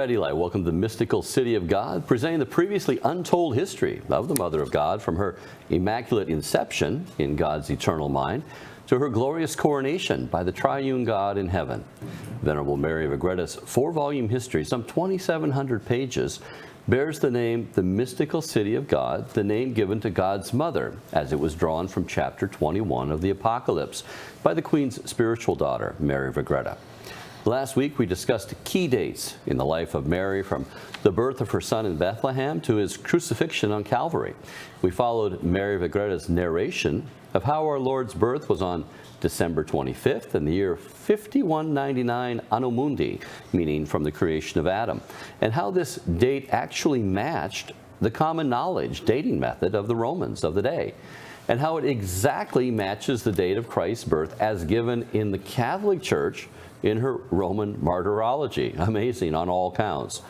righty, light. Welcome to the mystical city of God, presenting the previously untold history of the Mother of God from her immaculate inception in God's eternal mind to her glorious coronation by the triune God in heaven. Venerable Mary of Ágreda's 4-volume history, some 2,700 pages, bears the name The Mystical City of God, the name given to God's Mother, as it was drawn from chapter 21 of the Apocalypse by the Queen's spiritual daughter, Mary of Ágreda. Last week, we discussed key dates in the life of Mary, from the birth of her son in Bethlehem to his crucifixion on Calvary. We followed Mary of Ágreda's narration of how our Lord's birth was on December 25th in the year 5199 Anno Mundi, meaning from the creation of Adam, and how this date actually matched the common knowledge dating method of the Romans of the day, and how it exactly matches the date of Christ's birth as given in the Catholic Church in her Roman martyrology. Amazing on all counts.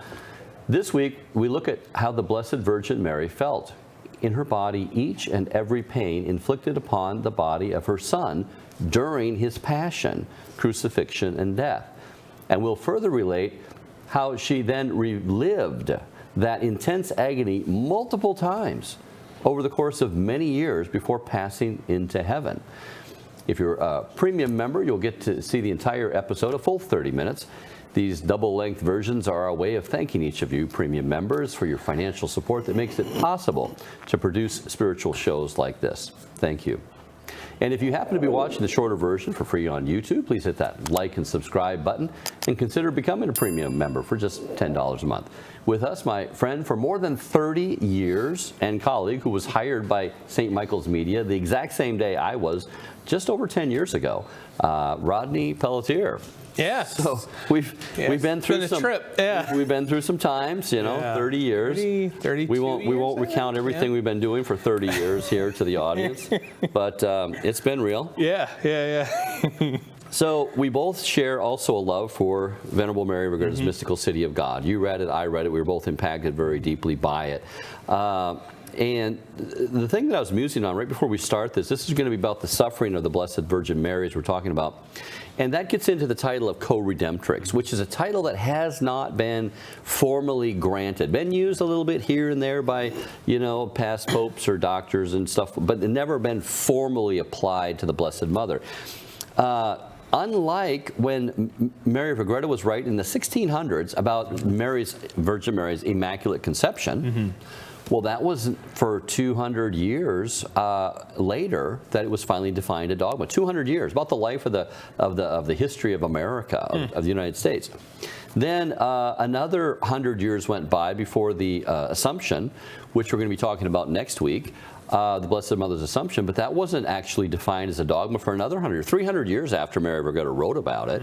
This week, we look at how the Blessed Virgin Mary felt in her body each and every pain inflicted upon the body of her Son during his passion, crucifixion, and death. And we'll further relate how she then relived that intense agony multiple times over the course of many years before passing into heaven. If you're a premium member, you'll get to see the entire episode, a full 30 minutes. These double-length versions are our way of thanking each of you premium members for your financial support that makes it possible to produce spiritual shows like this. Thank you. And if you happen to be watching the shorter version for free on YouTube, please hit that like and subscribe button and consider becoming a premium member for just $10 a month. With us, my friend for more than 30 years and colleague who was hired by St. Michael's Media the exact same day I was, just over 10 years ago, Rodney Pelletier. Yeah. So we've been through some trip. Yeah. We've been through some times, 30 years. 32 we won't recount everything we've been doing for 30 years here to the audience, but it's been real. Yeah. So we both share also a love for Venerable Mary of Ágreda's Mystical City of God. You read it, I read it. We were both impacted very deeply by it. And the thing that I was musing on right before we start this is going to be about the suffering of the Blessed Virgin Mary, as we're talking about. And that gets into the title of co-redemptrix, which is a title that has not been formally granted. Been used a little bit here and there by, past popes or doctors and stuff, but never been formally applied to the Blessed Mother. Unlike when Mary of Ágreda was writing in the 1600s about Virgin Mary's Immaculate Conception, well, that was for 200 years later that it was finally defined a dogma. 200 years, about the life of the history of America, of the United States. Then another 100 years went by before the Assumption, which we're going to be talking about next week. The Blessed Mother's Assumption, but that wasn't actually defined as a dogma for another 300 years after Mary of Ágreda wrote about it.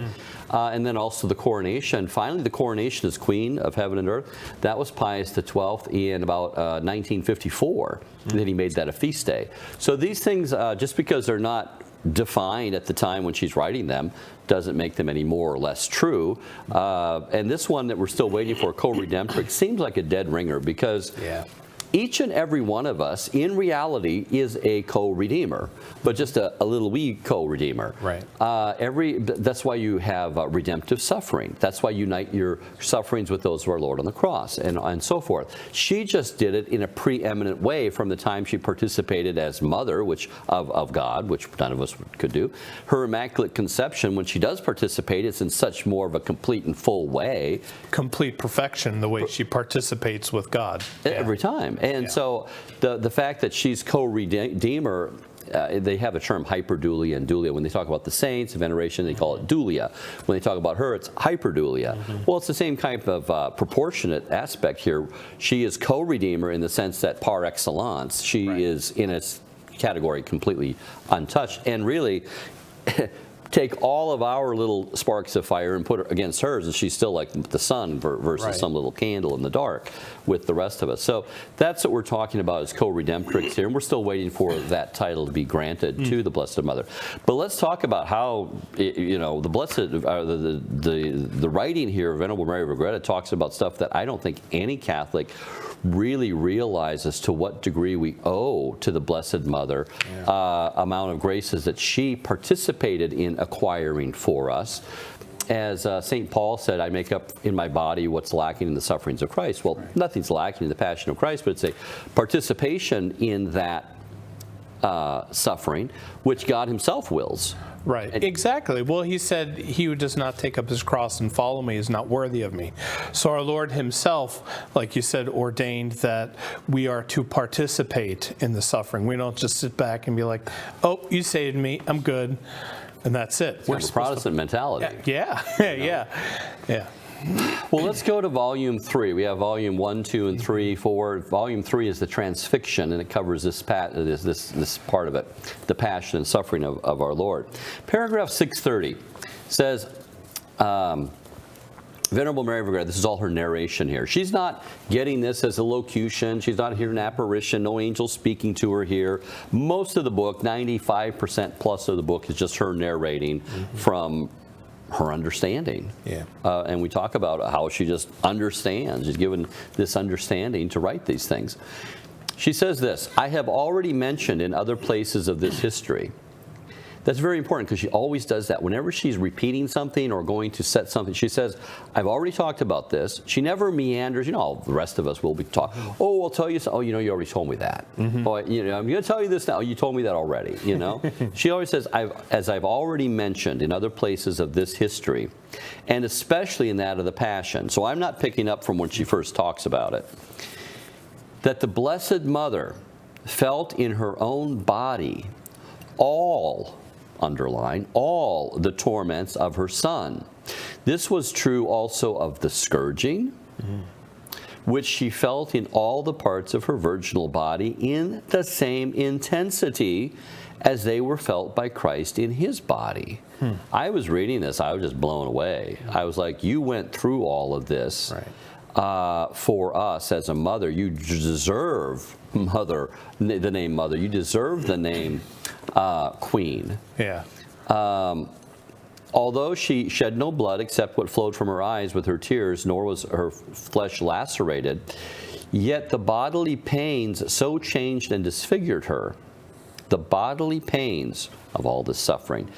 And then also the coronation. Finally, the coronation as Queen of Heaven and Earth, that was Pius XII in about 1954. Then he made that a feast day. So these things, just because they're not defined at the time when she's writing them, doesn't make them any more or less true. And this one that we're still waiting for, co-redemptrix, seems like a dead ringer because each and every one of us, in reality, is a co-redeemer, but just a little wee co-redeemer. Right. That's why you have redemptive suffering. That's why you unite your sufferings with those of our Lord on the cross, and so forth. She just did it in a preeminent way from the time she participated as mother, of God, which none of us could do. Her Immaculate Conception, when she does participate, it's in such more of a complete and full way. Complete perfection, the way she participates with God. Every time. And so the fact that she's co-redeemer, they have a term hyperdulia and dulia. When they talk about the saints, veneration, they call it dulia. When they talk about her, it's hyperdulia. Well, it's the same type of proportionate aspect here. She is co-redeemer in the sense that par excellence, she is in a category completely untouched. And really, take all of our little sparks of fire and put her against hers, and she's still like the sun versus some little candle in the dark with the rest of us. So that's what we're talking about is co-redemptrix here, and we're still waiting for that title to be granted to the Blessed Mother. But let's talk about how, the Blessed, the writing here of Venerable Mary of Ágreda talks about stuff that I don't think any Catholic really realizes to what degree we owe to the Blessed Mother amount of graces that she participated in acquiring for us. as St. Paul said, I make up in my body what's lacking in the sufferings of Christ. Well, nothing's lacking in the passion of Christ, but it's a participation in that suffering, which God himself wills. Right, exactly. Well, he said, he who does not take up his cross and follow me is not worthy of me. So our Lord himself, like you said, ordained that we are to participate in the suffering. We don't just sit back and be like, oh, you saved me, I'm good, and that's it. We're Protestant mentality. Yeah. Well, let's go to volume 3. We have volume 1, 2, and 3, 4. Volume 3 is the Crucifixion, and it covers this part of it, the passion and suffering of our Lord. Paragraph 630 says, Venerable Mary of Ágreda, this is all her narration here. She's not getting this as a locution. She's not hearing an apparition. No angel speaking to her here. Most of the book, 95% plus of the book, is just her narrating from her understanding. And we talk about how she just understands. She's given this understanding to write these things. She says this, I have already mentioned in other places of this history. That's very important because she always does that. Whenever she's repeating something or going to set something, she says, I've already talked about this. She never meanders. You know, the rest of us will be talking. Oh, I'll tell you. Oh, you know, you already told me that. Oh, you know, I'm going to tell you this now. You told me that already, you know. She always says, as I've already mentioned in other places of this history, and especially in that of the Passion. So I'm not picking up from when she first talks about it. That the Blessed Mother felt in her own body underline, all the torments of her Son. This was true also of the scourging, which she felt in all the parts of her virginal body in the same intensity as they were felt by Christ in his body. I was reading this, I was just blown away. I was like, you went through all of this for us as a mother. You deserve mother, the name mother. You deserve the name queen. Although she shed no blood except what flowed from her eyes with her tears, nor was her flesh lacerated, yet the bodily pains so changed and disfigured her, the bodily pains of all this suffering,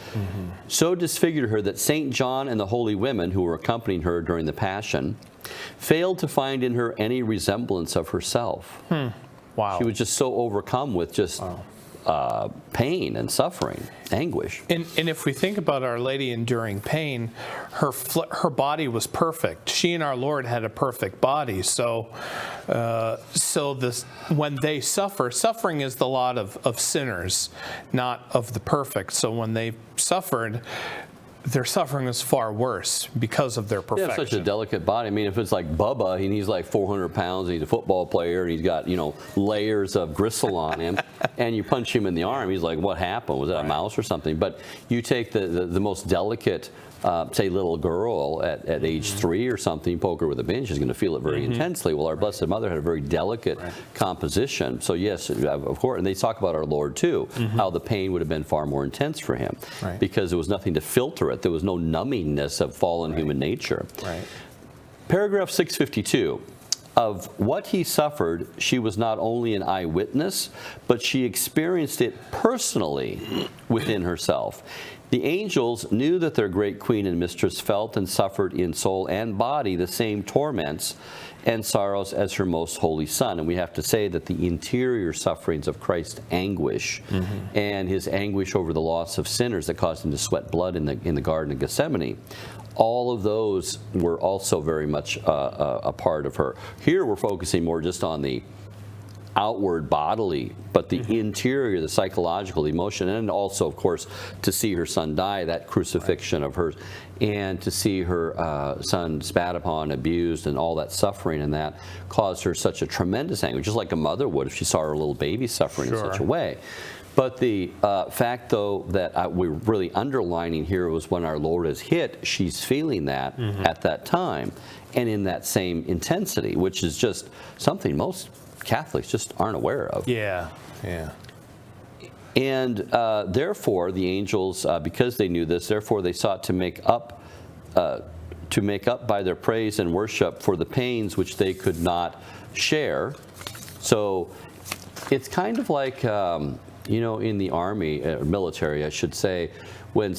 so disfigured her that St. John and the holy women who were accompanying her during the Passion failed to find in her any resemblance of herself. Wow. She was just so overcome with just pain and suffering, anguish. And if we think about Our Lady enduring pain, her body was perfect. She and our Lord had a perfect body. So when they suffer, suffering is the lot of sinners, not of the perfect. So when they suffered, their suffering is far worse because of their perfection. Yeah, such a delicate body. I mean, if it's like Bubba, and he's like 400 pounds, and he's a football player, and he's got, you know, layers of gristle on him, and you punch him in the arm, he's like, what happened? Was that a mouse or something? But you take the most delicate, say, little girl at age 3 or something, poke her with a pin, she's going to feel it very intensely. Well, our Blessed Mother had a very delicate composition. So yes, of course, and they talk about our Lord too, how the pain would have been far more intense for him because there was nothing to filter it. There was no numbingness of fallen human nature. Paragraph 652. Of what he suffered, she was not only an eyewitness, but she experienced it personally within herself. The angels knew that their great queen and mistress felt and suffered in soul and body the same torments and sorrows as her most holy Son. And we have to say that the interior sufferings of Christ's anguish and his anguish over the loss of sinners that caused him to sweat blood in the Garden of Gethsemane, all of those were also very much a part of her. Here we're focusing more just on the outward bodily, but the interior, the psychological, the emotion, and also, of course, to see her Son die, that crucifixion of hers, and to see her Son spat upon, abused, and all that suffering, and that caused her such a tremendous anguish, just like a mother would if she saw her little baby suffering in such a way. But the fact, though, that we're really underlining here was when our Lord is hit, she's feeling that at that time, and in that same intensity, which is just something most Catholics just aren't aware of. And therefore, the angels, because they knew this, therefore they sought to make up by their praise and worship for the pains which they could not share. So it's kind of like, you know, in the army, military, I should say, when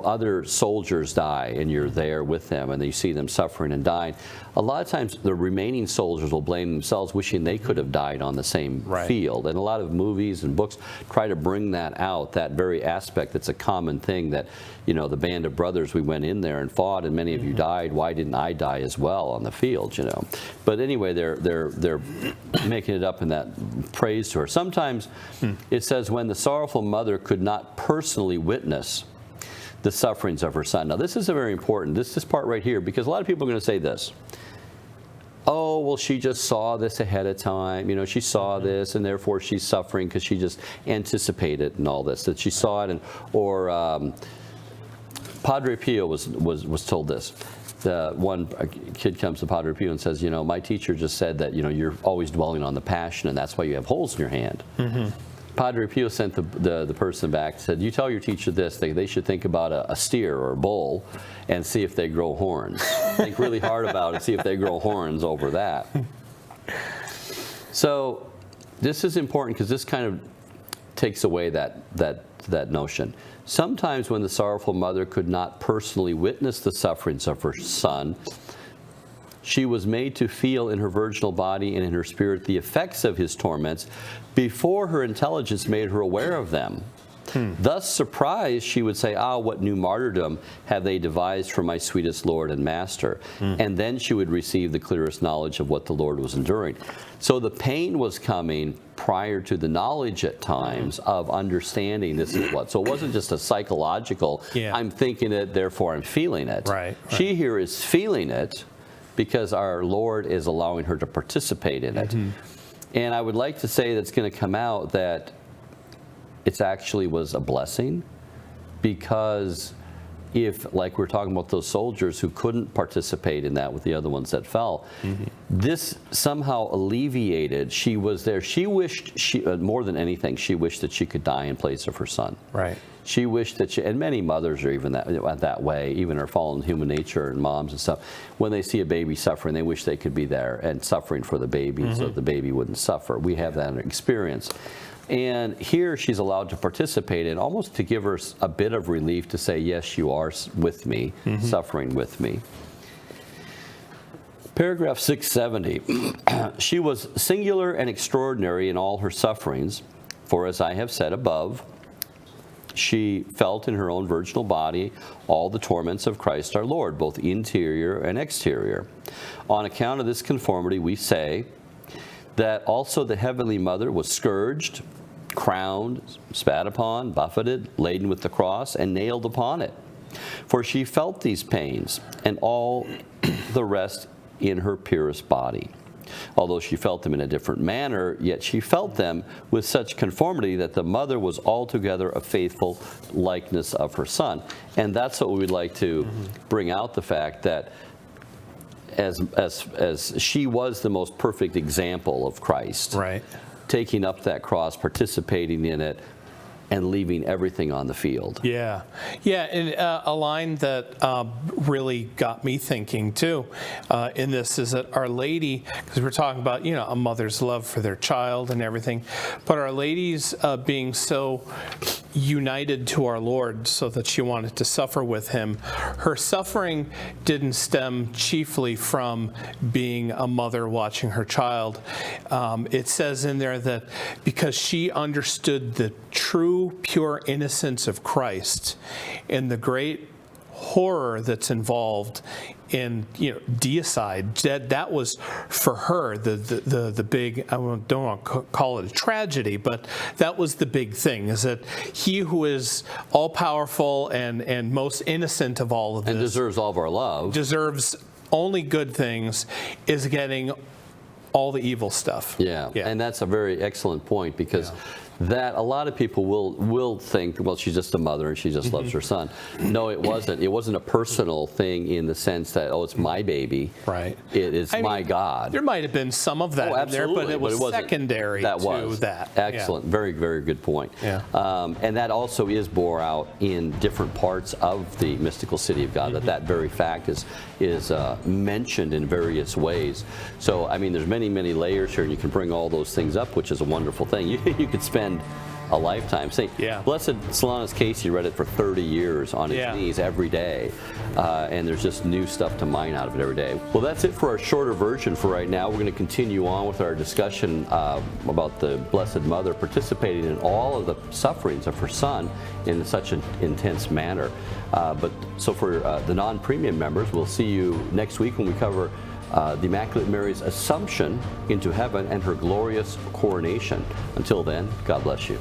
other soldiers die and you're there with them and you see them suffering and dying, a lot of times the remaining soldiers will blame themselves, wishing they could have died on the same field. And a lot of movies and books try to bring that out, that very aspect that's a common thing, that, you know, the band of brothers, we went in there and fought and many of you died, why didn't I die as well on the field, you know? But anyway, they're making it up in that praise to her. Sometimes it says, when the sorrowful mother could not personally witness the sufferings of her son. Now this is a very important, this part right here, because a lot of people are going to say this: oh, well, she just saw this ahead of time. You know, she saw this, and therefore she's suffering because she just anticipated and all this, that she saw it. And or Padre Pio was told this. One kid comes to Padre Pio and says, you know, my teacher just said that, you know, you're always dwelling on the passion, and that's why you have holes in your hand. Padre Pio sent the person back and said, you tell your teacher this, they should think about a steer or a bull and see if they grow horns. Think really hard about it, see if they grow horns over that. So this is important because this kind of takes away that notion. Sometimes when the sorrowful mother could not personally witness the sufferings of her son, she was made to feel in her virginal body and in her spirit the effects of his torments before her intelligence made her aware of them. Thus surprised, she would say, ah, what new martyrdom have they devised for my sweetest Lord and Master? And then she would receive the clearest knowledge of what the Lord was enduring. So the pain was coming prior to the knowledge at times of understanding this is what. So it wasn't just a psychological, I'm thinking it, therefore I'm feeling it. She here is feeling it because our Lord is allowing her to participate in it. And I would like to say that it's going to come out that it actually was a blessing, because if, like we're talking about those soldiers who couldn't participate in that with the other ones that fell, this somehow alleviated, she was there. She wished, more than anything, she wished that she could die in place of her son. She wished that and many mothers are even that way, even our fallen human nature and moms and stuff. When they see a baby suffering, they wish they could be there and suffering for the baby so that the baby wouldn't suffer. We have that experience. And here she's allowed to participate in, almost to give her a bit of relief, to say, yes, you are with me, suffering with me. Paragraph 670, she was singular and extraordinary in all her sufferings, for as I have said above, she felt in her own virginal body all the torments of Christ our Lord, both interior and exterior. On account of this conformity, we say that also the Heavenly Mother was scourged, crowned, spat upon, buffeted, laden with the cross, and nailed upon it. For she felt these pains, and all the rest in her purest body. Although she felt them in a different manner, yet she felt them with such conformity that the mother was altogether a faithful likeness of her son. And that's what we would like to bring out, the fact that as she was the most perfect example of Christ, taking up that cross, participating in it, and leaving everything on the field. And a line that really got me thinking too in this is that Our Lady, because we're talking about, you know, a mother's love for their child and everything, but Our Lady's being so united to our Lord so that she wanted to suffer with him. Her suffering didn't stem chiefly from being a mother watching her child. It says in there that because she understood the true, pure innocence of Christ and the great horror that's involved in, you know, deicide, that was for her the big, I don't want to call it a tragedy, but that was the big thing, is that he who is all powerful and most innocent of all of this, and deserves all of our love, deserves only good things, is getting all the evil stuff. And that's a very excellent point, because that a lot of people will think, well, she's just a mother and she just loves her son. No, it wasn't. It wasn't a personal thing in the sense that, oh, it's my baby. It is my God. There might have been some of that in there, but it was secondary to that. Excellent. Very, very good point. And that also is bore out in different parts of the mystical city of God, that very fact is mentioned in various ways. So, I mean, there's many, many layers here, and you can bring all those things up, which is a wonderful thing. You could spend a lifetime. Say, Yeah. Blessed Solanus Casey read it for 30 years on his Yeah. knees every day, and there's just new stuff to mine out of it every day. Well, that's it for our shorter version for right now. We're going to continue on with our discussion about the Blessed Mother participating in all of the sufferings of her Son in such an intense manner. So for the non-premium members, we'll see you next week when we cover the Immaculate Mary's Assumption into heaven and her glorious coronation. Until then, God bless you.